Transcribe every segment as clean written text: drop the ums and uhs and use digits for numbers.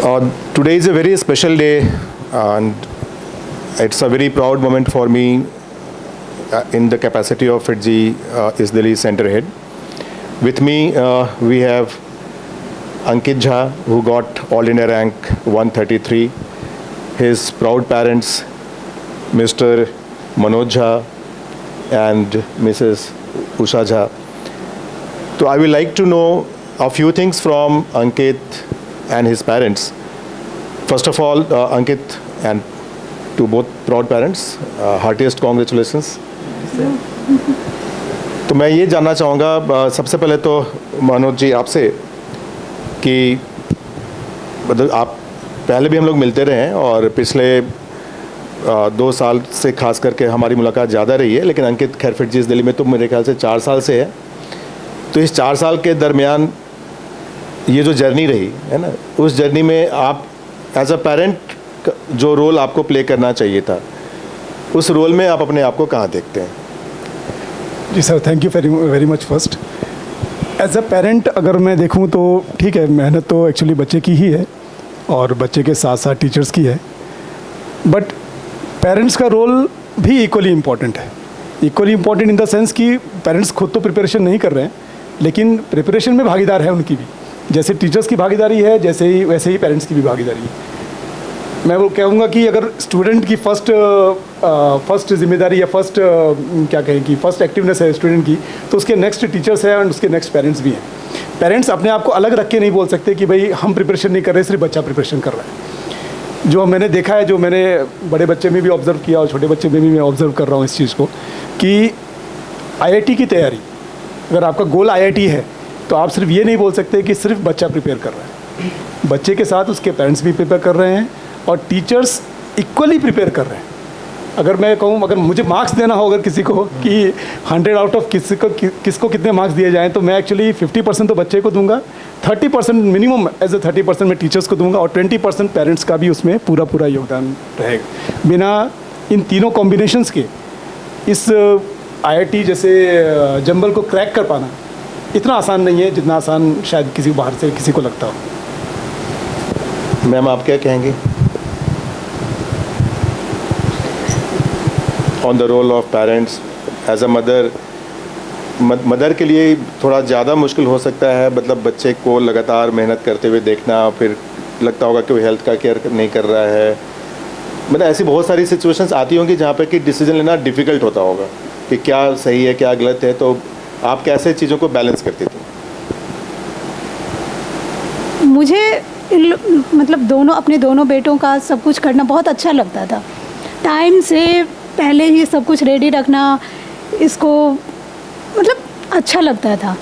Today is a very special day, and it's a very proud moment for me in the capacity of FITGI ISDELI Center Head. With me, we have Ankit Jha, who got All India rank 133. His proud parents, Mr. Manoj Jha and Mrs. Usha Jha. So I would like to know a few things from Ankit and his parents. First of all, Ankit and to both proud parents, heartiest congratulations. तो मैं ये जानना चाहूँगा सबसे पहले तो मनोज जी आपसे कि मतलब आप पहले भी हम लोग मिलते रहे हैं और पिछले 2 साल से खास करके हमारी मुलाकात ज़्यादा रही है, लेकिन अंकित खैर FITGI ISDELI में तो मेरे ख्याल से 4 साल से है। तो इस 4 साल के दरमियान ये जो जर्नी रही है ना, उस जर्नी में आप एज अ पेरेंट जो रोल आपको प्ले करना चाहिए था, उस रोल में आप अपने आप को कहाँ देखते हैं? जी sir, thank you very much. First as a parent अगर मैं देखूं तो ठीक है, मेहनत तो एक्चुअली बच्चे की ही है और बच्चे के साथ साथ टीचर्स की है, बट पेरेंट्स का रोल भी इक्वली इम्पॉर्टेंट है। Equally important in the sense कि पेरेंट्स खुद तो प्रिपरेशन नहीं कर रहे हैं, लेकिन प्रिपरेशन में भागीदार है उनकी भी। जैसे टीचर्स की भागीदारी है, वैसे ही पेरेंट्स की भी भागीदारी है। मैं वो कहूँगा कि अगर स्टूडेंट की फर्स्ट जिम्मेदारी या फर्स्ट एक्टिवनेस है स्टूडेंट की, तो उसके नेक्स्ट टीचर्स हैं और उसके नेक्स्ट पेरेंट्स भी हैं। पेरेंट्स अपने आप को अलग रख के नहीं बोल सकते कि भाई हम प्रिपरेशन नहीं कर रहे, सिर्फ बच्चा प्रिपरेशन कर रहा है। जो मैंने देखा है, जो मैंने बड़े बच्चे में भी ऑब्ज़र्व किया और छोटे बच्चे में भी मैं ऑब्ज़र्व कर रहा हूँ इस चीज़ को, कि IIT की तैयारी, अगर आपका गोल IIT है तो आप सिर्फ ये नहीं बोल सकते कि सिर्फ बच्चा प्रिपेयर कर रहा है। बच्चे के साथ उसके पेरेंट्स भी प्रिपेयर कर रहे हैं और टीचर्स इक्वली प्रिपेयर कर रहे हैं। अगर मैं कहूँ, अगर मुझे मार्क्स देना हो अगर किसी को कि 100 आउट ऑफ किसको कितने मार्क्स दिए जाएँ, तो मैं एक्चुअली 50% तो बच्चे को दूंगा, 30% मिनिमम एज ए 30% मैं टीचर्स को दूंगा और 20% पेरेंट्स का भी उसमें पूरा योगदान रहेगा। बिना इन तीनों कॉम्बिनेशंस के इस IIT जैसे जंबल को क्रैक कर पाना इतना आसान नहीं है जितना आसान शायद किसी बाहर से किसी को लगता हो। मैम, आप क्या कहेंगे on the role of parents as a mother? Mother के लिए थोड़ा ज़्यादा मुश्किल हो सकता है, मतलब बच्चे को लगातार मेहनत करते हुए देखना, फिर लगता होगा कि वो हेल्थ का केयर नहीं कर रहा है। मतलब ऐसी बहुत सारी सिचुएशंस आती होंगी जहाँ पे कि डिसीजन लेना डिफ़िकल्ट होता होगा कि क्या सही है क्या गलत है, तो आप कैसे चीज़ों को बैलेंस करती थी? मुझे मतलब अपने दोनों बेटों का सब कुछ करना बहुत अच्छा लगता था। टाइम से पहले ही सब कुछ रेडी रखना, इसको मतलब अच्छा लगता था,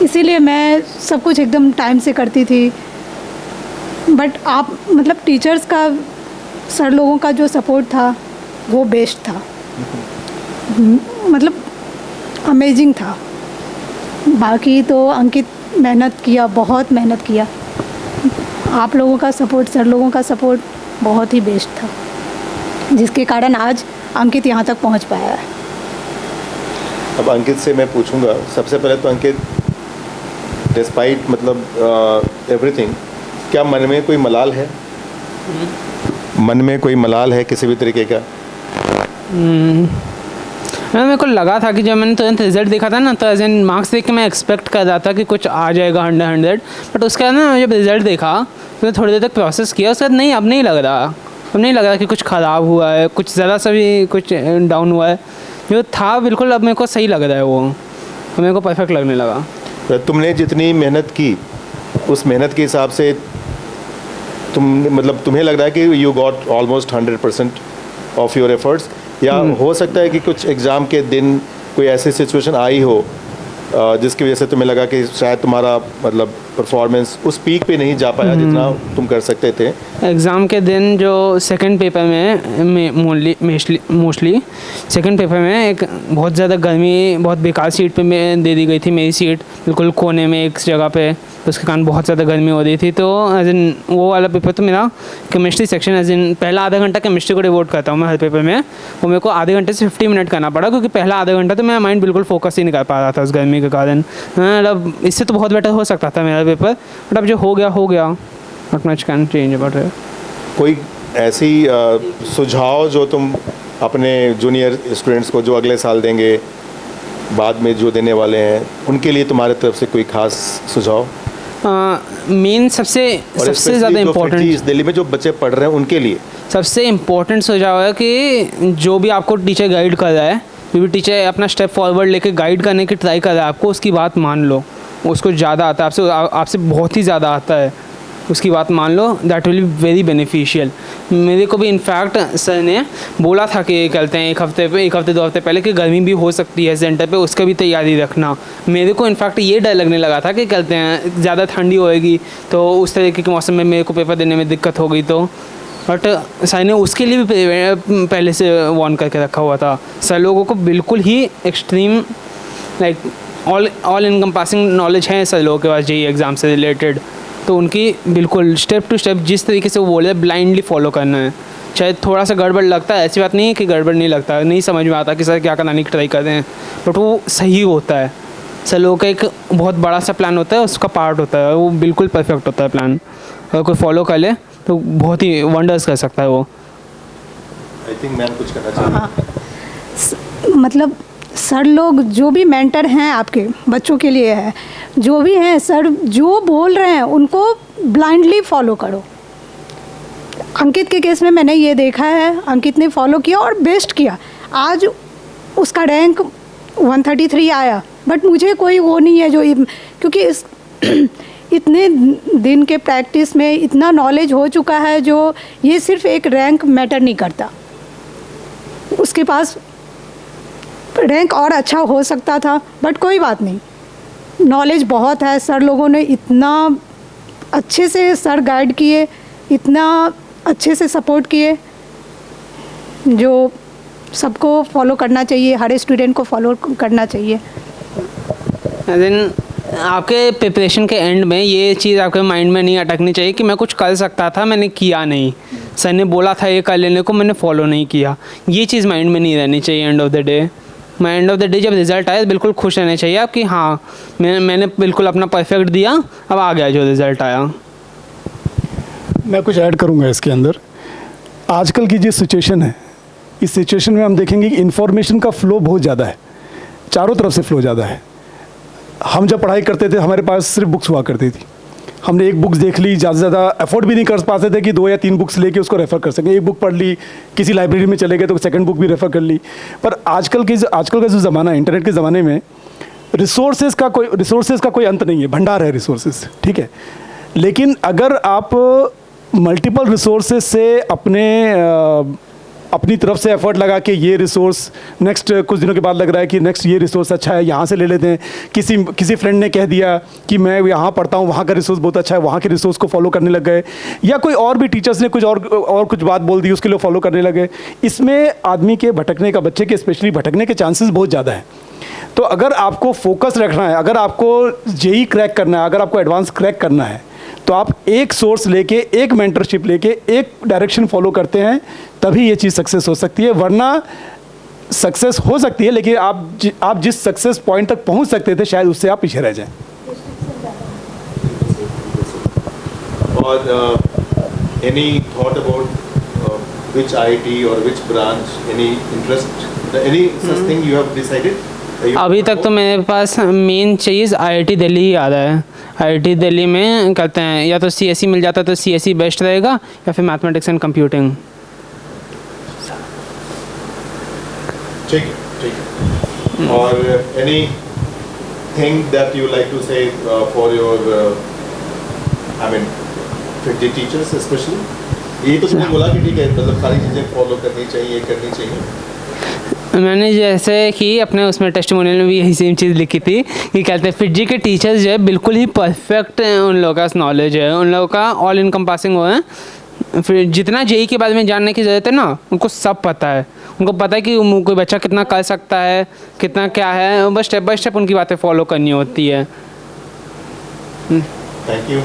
इसीलिए मैं सब कुछ एकदम टाइम से करती थी। बट आप मतलब टीचर्स का, सर लोगों का जो सपोर्ट था वो बेस्ट था, मतलब अमेजिंग था। बाकी तो अंकित मेहनत किया, बहुत मेहनत किया। आप लोगों का सपोर्ट, सर लोगों का सपोर्ट बहुत ही बेस्ट था, जिसके कारण आज अंकित यहाँ तक पहुँच पाया है। अब अंकित से मैं पूछूंगा, सबसे पहले तो अंकित, डिस्पाइट मतलब एवरीथिंग, क्या मन में कोई मलाल है? मन में कोई मलाल है किसी भी तरीके का? मेरे को लगा था कि जब मैंने तुरंत रिजल्ट देखा था ना, तो एज एन मार्क्स देख के मैं एक्सपेक्ट कर रहा था कि कुछ आ जाएगा 100, बट उसके बाद ना जब रिज़ल्ट देखा तो मैं थोड़ी देर तक प्रोसेस किया, उसके बाद नहीं, अब नहीं लग रहा कि कुछ ख़राब हुआ है, कुछ ज़रा सा भी कुछ डाउन हुआ है। जो था बिल्कुल अब मेरे को सही लग रहा है, वो मेरे को परफेक्ट लगने लगा। तुमने जितनी मेहनत की उस मेहनत के हिसाब से तुम्हें लग रहा है कि you got almost 100% of your efforts, या हो सकता है कि कुछ एग्ज़ाम के दिन कोई ऐसी सिचुएशन आई हो जिसकी वजह से तुम्हें लगा कि शायद तुम्हारा मतलब परफॉर्मेंस उस पीक पे नहीं जा पाया जितना तुम कर सकते थे? एग्ज़ाम के दिन जो सेकंड पेपर में मोस्टली सेकंड पेपर में एक बहुत ज़्यादा गर्मी, बहुत बेकार सीट पे मैं दे दी गई थी। मेरी सीट बिल्कुल कोने में एक जगह पे, तो उसके कारण बहुत ज़्यादा गर्मी हो रही थी। तो एज इन वो वाला पेपर तो मेरा केमिस्ट्री सेक्शन, एज इन पहला आधा घंटा केमिस्ट्री को डिवोट करता हूँ मैं हर पेपर में, वो मेरे को आधे घंटे से 50 मिनट करना पड़ा, क्योंकि पहला आधा घंटा तो मेरा माइंड बिल्कुल फोकस ही नहीं कर पा रहा था उस गर्मी के कारण। मतलब इससे तो बहुत बेटर हो सकता था मेरा पेपर, बट अब जो हो गया not much can change about it. कोई ऐसी सुझाव जो तुम अपने जूनियर स्टूडेंट्स को जो अगले साल देंगे, बाद में जो देने वाले हैं, उनके लिए तुम्हारे तरफ से कोई खास सुझाव? मेन सबसे और सबसे ज़्यादा especially जो इम्पोर्टेंट FITG इस दिल्ली में जो बच्चे पढ़ रहे हैं उनके लिए सबसे इम्पोर्टेंट सुझाव है कि जो भी आपको टीचर गाइड कर रहा है, जो भी टीचर अपना स्टेप फॉरवर्ड लेके गाइड करने की ट्राई कर रहा है, आपको उसकी बात मान लो। उसको ज़्यादा आता है, आपसे बहुत ही ज़्यादा आता है, उसकी बात मान लो। That will be very beneficial. मेरे को भी इनफैक्ट सर ने बोला था कि कहते हैं एक हफ्ते 2 हफ्ते पहले कि गर्मी भी हो सकती है सेंटर पे, उसका भी तैयारी रखना। मेरे को इनफैक्ट ये डर लगने लगा था कि कहते हैं ज़्यादा ठंडी होएगी तो उस तरीके के मौसम में मेरे को पेपर देने में दिक्कत हो गई, तो बट सर ने उसके लिए भी पहले से वार्न करके रखा हुआ था। सर लोगों को बिल्कुल ही extreme like all encompassing knowledge है सर लोगों के पास जेईई एग्ज़ाम से रिलेटेड, तो उनकी बिल्कुल स्टेप टू स्टेप जिस तरीके से वो बोले ब्लाइंडली फॉलो करना है। चाहे थोड़ा सा गड़बड़ लगता है, ऐसी बात नहीं है कि गड़बड़ नहीं लगता, नहीं समझ में आता कि सर क्या कराने की ट्राई कर रहे हैं, बट वो सही होता है। सर लोगों का एक बहुत बड़ा सा प्लान होता है, उसका पार्ट होता है, वो बिल्कुल परफेक्ट होता है प्लान। अगर कोई फॉलो कर ले तो बहुत ही वंडर्स कर सकता है वो। आई थिंक मैम कुछ करना चाहिए। मतलब सर लोग जो भी मेंटर हैं आपके बच्चों के लिए है, जो भी हैं सर जो बोल रहे हैं उनको ब्लाइंडली फॉलो करो। अंकित के केस में मैंने ये देखा है, अंकित ने फॉलो किया और बेस्ट किया। आज उसका रैंक 133 आया, बट मुझे कोई वो नहीं है जो, क्योंकि इस इतने दिन के प्रैक्टिस में इतना नॉलेज हो चुका है जो ये सिर्फ एक रैंक मैटर नहीं करता। उसके पास रैंक और अच्छा हो सकता था, बट कोई बात नहीं, नॉलेज बहुत है। सर लोगों ने इतना अच्छे से सर गाइड किए, इतना अच्छे से सपोर्ट किए, जो सबको फॉलो करना चाहिए, हर स्टूडेंट को फॉलो करना चाहिए। देन आपके प्रिपरेशन के एंड में ये चीज़ आपके माइंड में नहीं अटकनी चाहिए कि मैं कुछ कर सकता था, मैंने किया नहीं, सर ने बोला था ये कर लेने को, मैंने फॉलो नहीं किया। ये चीज़ माइंड में नहीं रहनी चाहिए एंड ऑफ द डे। मैं एंड ऑफ द डे जब रिज़ल्ट आया बिल्कुल खुश रहना चाहिए आप कि हाँ मैंने बिल्कुल अपना परफेक्ट दिया, अब आ गया जो रिज़ल्ट आया। मैं कुछ ऐड करूंगा इसके अंदर। आजकल की जो सिचुएशन है, इस सिचुएशन में हम देखेंगे कि इन्फॉर्मेशन का फ़्लो बहुत ज़्यादा है, चारों तरफ से फ़्लो ज़्यादा है। हम जब पढ़ाई करते थे हमारे पास सिर्फ बुक्स हुआ करती थी, हमने एक बुक्स देख ली, ज़्यादा से ज़्यादा अफोर्ड भी नहीं कर पाते थे कि 2 या 3 बुक्स लेके उसको रेफ़र कर सकें। एक बुक पढ़ ली, किसी लाइब्रेरी में चले गए तो सेकंड बुक भी रेफ़र कर ली। पर आजकल का जो ज़माना है, इंटरनेट के ज़माने में रिसोर्सेज का कोई अंत नहीं है, भंडार है रिसोर्सेज, ठीक है। लेकिन अगर आप मल्टीपल रिसोर्सेज से अपनी तरफ से एफर्ट लगा के ये रिसोर्स नेक्स्ट कुछ दिनों के बाद लग रहा है कि नेक्स्ट ये रिसोर्स अच्छा है, यहाँ से ले लेते हैं। किसी फ्रेंड ने कह दिया कि मैं यहाँ पढ़ता हूँ, वहाँ का रिसोर्स बहुत अच्छा है, वहाँ के रिसोर्स को फॉलो करने लग गए, या कोई और भी टीचर्स ने कुछ और कुछ बात बोल दी, उसके लिए फॉलो करने लगे। इसमें आदमी के भटकने का, बच्चे के स्पेशली भटकने के चांसेस बहुत ज़्यादा है। तो अगर आपको फोकस रखना है, अगर आपको जेईई क्रैक करना है, अगर आपको एडवांस क्रैक करना है, तो आप एक सोर्स लेके, एक मेंटरशिप लेके, एक डायरेक्शन फॉलो करते हैं, तभी ये चीज़ सक्सेस हो सकती है। वरना सक्सेस हो सकती है, लेकिन आप जिस सक्सेस पॉइंट तक पहुंच सकते थे शायद उससे आप पीछे रह जाएं। और any thought about which IIT or which branch, any interest, any such thing you have decided? अभी तक तो मेरे पास मेन चीज़ IIT दिल्ली ही आ रहा है। IIT दिल्ली में कहते हैं या तो CSE मिल जाता तो CSE बेस्ट रहेगा, या फिर मैथमेटिक्स एंड कंप्यूटिंग। ठीक है। और any thing that you like to say for your FITG teachers especially? ये तो तुमने बोला कि ठीक है, मतलब सारी चीज़ें फॉलो करनी चाहिए, करनी चाहिए। मैंने जैसे कि अपने उसमें टेस्टिमोनियल में भी यही सेम चीज़ लिखी थी कि कहते हैं FITG के टीचर्स जो है बिल्कुल ही परफेक्ट उन लोगों का नॉलेज है, उन लोगों का ऑल इनकम्पासिंग वो है। फिर जितना जेईई के बारे में जानने की ज़रूरत है ना, उनको सब पता है। उनको पता है कि कोई बच्चा कितना कर सकता है, कितना क्या है, बस स्टेप बाय स्टेप उनकी बातें फॉलो करनी होती है। Thank you.